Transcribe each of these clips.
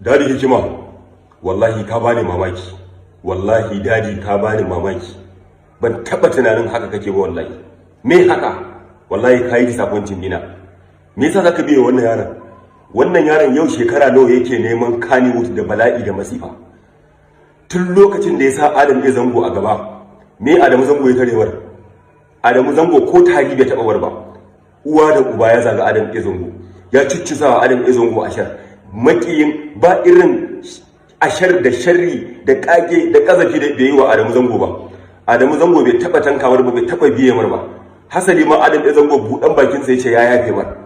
Dadi hikima, wallahi ka bani mamaki. Wallahi dadi ka bani mamaki. Ban taba tunanin haka kake ba wallahi. Me haka? Wallahi ka yi disappointing dina. Me yasa zaka biye wannan yaron? Wannan yaron yau shekara nawa yake neman Kannywood da bala'i da masifa. Tun lokacin da ya sa Adam ya zango a gaba, me Adamu zango ya tarewar? Adamu zango ko tari bai taɓa war ba. Uwa da uba ya zaga Adam ya zango. Ya cuccusa wa Adam ya zango ashar. Makiyin ba irin ashar da sharri da kage da kazafi da bai yi wa Adamu zango ba. Adamu zango bai taɓa tankawar ba, bai taɓa biye mar ba. Hasali ma Adam ya zango buɗan bakin sa yace ya yafe mar.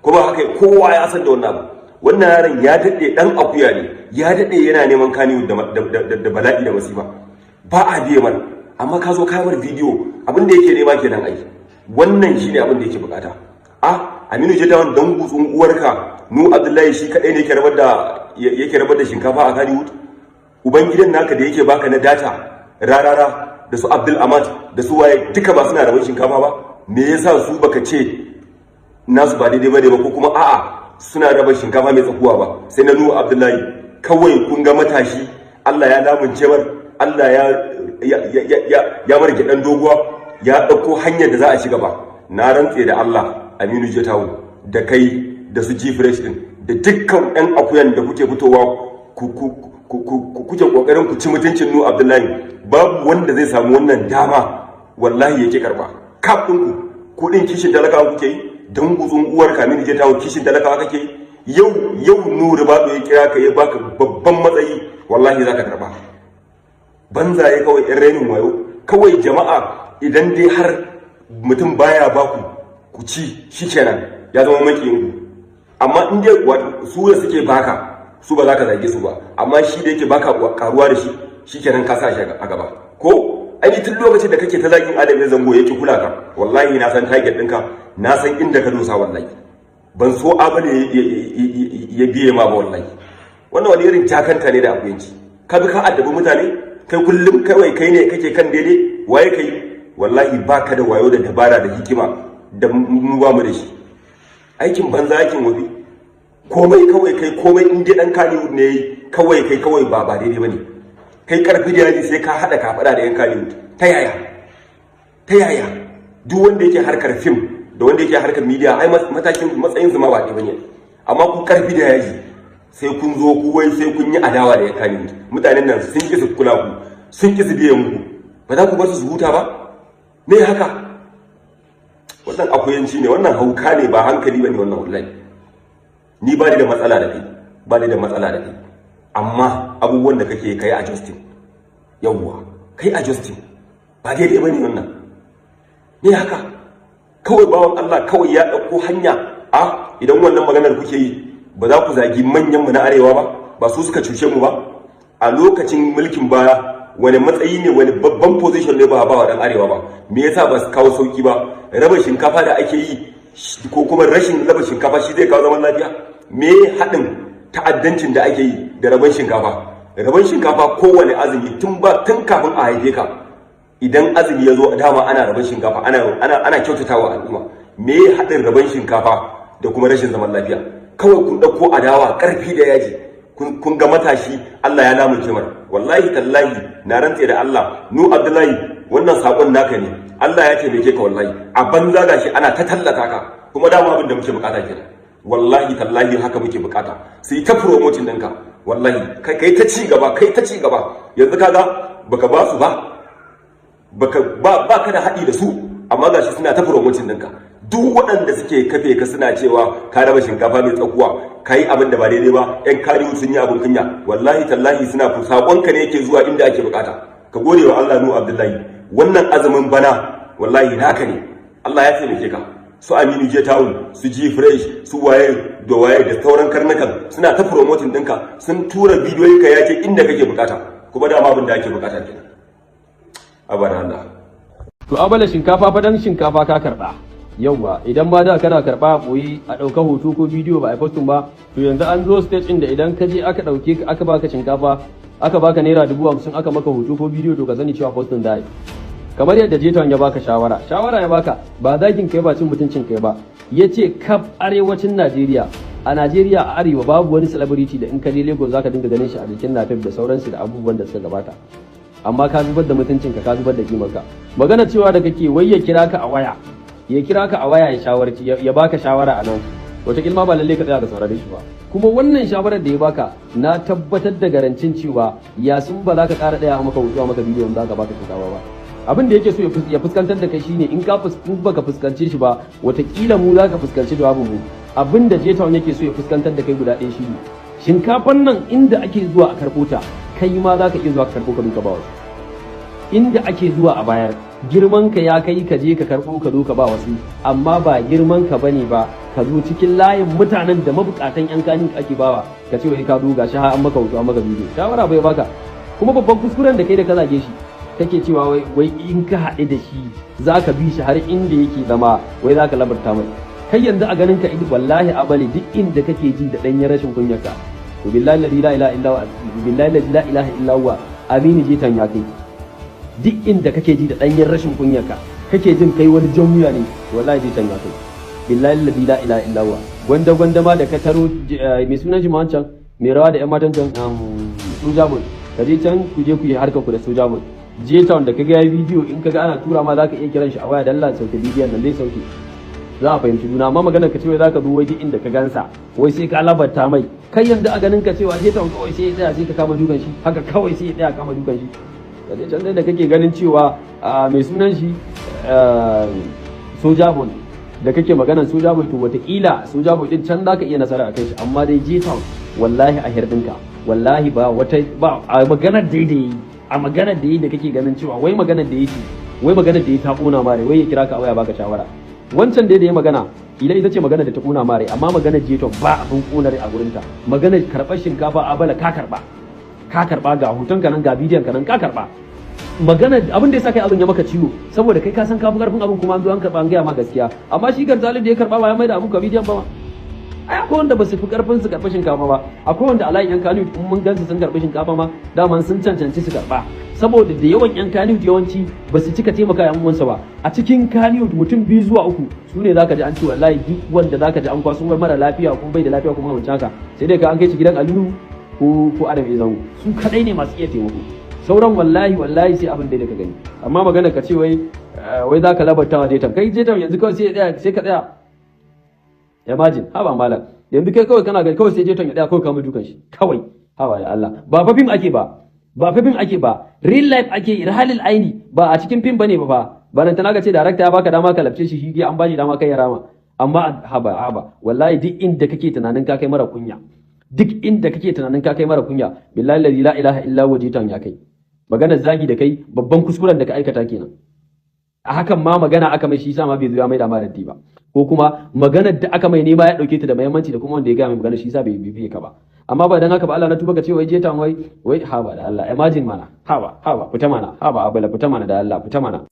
Kuma haka kowa ya san da wannan abu. Wannan yaron ya daɗe ɗan akuya ne, ya daɗe yana neman Kannywood da bala'i da masifa. Ba a biye mar, amma ka zo ka bar bidiyo abin da yake nema kenan ai. Wannan shine abin da yake bukata. Aminu Jattawan dan gutsun uwarka Nu Abdullahi shi kadai ne yake rabar da shinkafa a Kannywood. Uban gidan naka da yake baka na data rarara da su Abdul Ahmad da su waye duka ba suna rabar shinkafa ba. Me yasa su baka ce nasu ba daidai bane ba ko kuma a'a suna raba shinkafa mai tsakuwa ba? Sai na Nu Abdullahi kawai kun ga matashi Allah ya lamunce mar, Allah ya bar gidan doguwa ya dauko hanyar da za a ci gaba. Na rantse da Allah Aminu Jatawu da kai da su G-Fresh din da dukkan ɗan akuyan da kuke fitowa kuke kokarin ku ci mutuncin Nu Abdullahi, babu wanda zai samu wannan dama wallahi yake karba. Kafin ku din kishin talakawa kuke yi, dan gutsun uwar Aminu Jatawu kishin talakawa kake yi. Yau Nuru Bado ya kira ka ya baka babban matsayi, wallahi zaka karba. Banzaye kawai ɗan rainin wayo kawai. Jama'a idan dai har mutum baya baku ku ci shikenan ya zama makiyin ku. Amma in dai su da suke baka su ba za ka zage su ba, amma shi da yake baka karuwa da shi shikenan ka sa shi a gaba. Ko ai tun lokacin da kake ta zagin Adam ya zango yake kula ka, wallahi na san target ɗinka, na san inda ka dosa wallahi. Ban so abu ne ya biye ma ba wallahi. Wannan wani irin jakanta ne da akuyanci. Ka bi ka addabi mutane, kai kullum kawai kai ne kake kan daidai, waye kai? Wallahi baka da wayo da dabara da hikima da mu ba mu da shi. Aikin banza aikin wabi. Komai kawai kai, komai in dan Kannywood ne kawai kai kawai ba daidai bane. Kai karfi da yaji sai ka hada ka fada da yan Kannywood. Ta yaya? Duk wanda yake harkar film da wanda yake harkar media ai matsayin su ma ba ɗaya bane. Amma ku karfi da yaji sai kun zo ku wai sai kun yi adawa da yan Kannywood. Mutanen nan sun ki su kula ku, sun ki su biye muku. Ba za ku bar su huta ba? Me haka? Wannan akuyanci ne, wannan hauka ne, ba hankali bane wannan wallahi. Ni ba ni da matsala da kai, amma abubuwan da kake kai adjusting. Yawwa, kai adjusting. Ba daidai bane wannan. Me haka? Kawai bawon Allah kawai ya dauko hanya. Idan wannan maganar kuke yi, ba za ku zagi manyan mu na arewa ba su suka cuce mu ba? A lokacin mulkin baya wani matsayi ne, wani babban position ne ba wa dan arewa ba? Me yasa ba su kawo sauki ba? Raba shinkafa da ake yi ko kuma rashin raba shinkafa shi zai kawo zaman lafiya? Me haɗin ta'addancin da ake yi da raban shinkafa? Raban shinkafa kowane azumi tun kafin a haife ka, idan azumi ya zo dama ana raban shinkafa, ana kyautatawa al'umma. Me haɗin raban shinkafa da kuma rashin zaman lafiya? Kawai kun ɗauko adawa ƙarfi da yaji. Kun ga matashi Allah ya lamunce mar. Wallahi tallahi na rantse da Allah, Nu Abdullahi wannan sakon naka ne. Allah ya taimake ka wallahi. A banza gashi ana ta tallata ka. Kuma dama abin da muke bukata kenan. Wallahi tallahi haka muke bukata. Sai ta promoting ɗinka. Wallahi kai ta ci gaba, Yanzu kaga baka ba su ba. Ba ka da haɗi da su, amma gashi suna ta promoting ɗinka. Duk waɗanda suke kafe ka suna cewa ka raba shinkafa mai tsakuwa, ka yi abin da ba daidai ba, yan Kannywood sun yi abin kunya. Wallahi tallahi suna saƙonka ne yake zuwa inda ake bukata. Ka gode wa Allah Nu Abdullahi. Wannan azumin bana wallahi naka ne. Allah ya taimake ka. Su Aminu Jatawu, su G-Fresh, su waye da sauran karnukan suna ta promoting ɗinka, sun tura bidiyoyinka ya ce inda kake bukata. Kuma dama abin da ake bukata kenan. Abada Allah. To abala shinkafa fa dan shinkafa ka karba. Yauwa idan ba da kana karba boyi a dauka hoto ko bidiyo ba a postin ba, to yanzu an zo stage din da idan ka je aka dauke ka aka baka shinkafa aka baka naira 50,000 aka maka hoto ko bidiyo, to ka sani cewa postin da yi. Kamar yadda Jattawan ya baka shawara ya baka, ba zagin kai ba cin mutuncin kai ba, yace kaf arewacin Najeriya a Najeriya a arewa babu wani celebrity da in ka je Lagos zaka dinga ganin shi a jikin napep da sauransu da abubuwan da suka gabata, amma ka zubar da mutuncinka, ka zubar da kimarka. Magana cewa da kake wai ya kira ka a waya, ya shawarci ya baka shawara a nan, wata kilma ba lalle ka tsaya ka saurare shi ba. Kuma wannan shawarar da ya baka na tabbatar da garancin cewa Yasin ba za ka ƙara ɗaya maka wucewa maka bidiyon za ka baka shinkafa ba. Abin da yake so ya fuskantar da kai shine in baka fuskance shi ba, watakila mu za ka fuskanci jawabin mu. Abin da J-Town yake so ya fuskantar da kai guda ɗaya shine shinkafan nan inda ake zuwa a karɓo ta, kai ma za ka iya zuwa ka karɓo ka duka ba wasu. Inda ake zuwa a bayar, girman ka ya kai ka je ka karɓo ka duka ba wasu, amma ba girman ka bane ba ka zo cikin layin mutanen da mabukatan yan kanin ake bawa ka ce wai ka duga shi har an maka wuto an maka bidiyo. Shawara bai baka. Kuma babban kuskuren da kai da ka zage shi kake cewa wai in ka haɗe da shi za ka bi shi har inda yake zama wai za ka labarta mai. Kai yanzu a ganin ka wallahi abali duk inda kake ji da ɗanyen rashin kunyarka, to billahi la ilaha illa huwa Aminu J-Town ya kai. Duk inda kake ji da ɗanyen rashin kunyarka kake jin kai wani jan wuya ne, wallahi J-Town ya kai. Billahi la ilaha illa huwa gwanda ma da ka taro mai sunan shi ma wancan mai rawa da yan matan can Soja Boy, ka je can ku je ku yi harkar ku da Soja Boy. J-Town da kaga yayi bidiyo in kaga ana tura ma zaka iya kiran shi a waya dan Allah sauke bidiyon nan zai sauke, za a fahimci juna. Amma maganar ka ce wai zaka zo wai duk inda ka gansa wai sai ka labarta mai, kai yanzu a ganin ka cewa J-Town kawai sai ya tsaya sai ka kama dukan shi, haka kawai sai ya tsaya kama dukan shi. Kaje can da kake ganin cewa mai sunan shi Soja Boy da kake maganar Soja Boy, to watakila Soja Boy din can zaka iya nasara a kai shi, amma dai J-Town wallahi a hirdinka wallahi ba a maganar daidai a maganar da yi da kake ganin cewa wai maganar da yake wai maganar da ya ta kona mare wai ya kira ka a waya baka shawara. Wancan da ya magana ila ita ce maganar da ta kona mare, amma maganar J-Town ba abin kona rai a gurinta. Maganar karɓar shinkafa a bala ka karɓa ga hoton ka nan ga bidiyon ka nan ka karɓa. Maganar abin da ya sa kai abin ya maka ciwo saboda kai ka san ka fi karfin abin kuma an zo an karɓa an gaya ma gaskiya, amma shi Garzali da ya karɓa ba ya mai da abin ka bidiyon ba ma. Ai akwai wanda ba su fi karfin su karɓi shinkafa ba, akwai wanda alayin yan kanu in mun gansu sun karɓi shinkafa ma daman sun cancanci su karɓa, saboda da yawan yan kanu yawanci ba su cika taimaka yan uwansa ba. A cikin kanu mutum 2 zuwa 3 su ne zaka ji an ce wallahi duk wanda zaka ji an kwaso mara lafiya kuma bai da lafiya kuma wancan haka sai dai ka an kai shi gidan Aliyu ko Adam Izangu, su kadai ne masu iya taimako. Sauran wallahi sai abin da ka gani. Amma magana ka ce wai zaka labarta wa J-Town, kai J-Town yanzu kawai sai ka tsaya. Imagine, haba malam, yanzu kai kawai kana gani kawai sai J-Town ya tsaya kawai kama dukan shi kawai, haba da Allah. Ba fa fim ake ba, real life ake halil aini, ba a cikin fim bane ba nan tana ga ce director ya baka dama ka labce shi an bashi dama kai ya rama. Amma haba wallahi duk inda kake tunanin ka kai mara kunya, billahi la ilaha illa huwa J-Town ya kai. Maganar zagi da kai babban kuskuren da ka aikata kenan. A hakan ma magana aka mai shi sa ma bai zo ya mai da maraddi ba, ko kuma maganar da aka mai nema ya dauke ta da muhimmanci da kuma wanda ya ga mai magana shi sa bai bibiye ka ba. Amma ba dan haka ba Allah na tuba ka ce wai J-Town wai haba da Allah, imagine mana, haba fita mana, haba abala fita mana da Allah fita mana.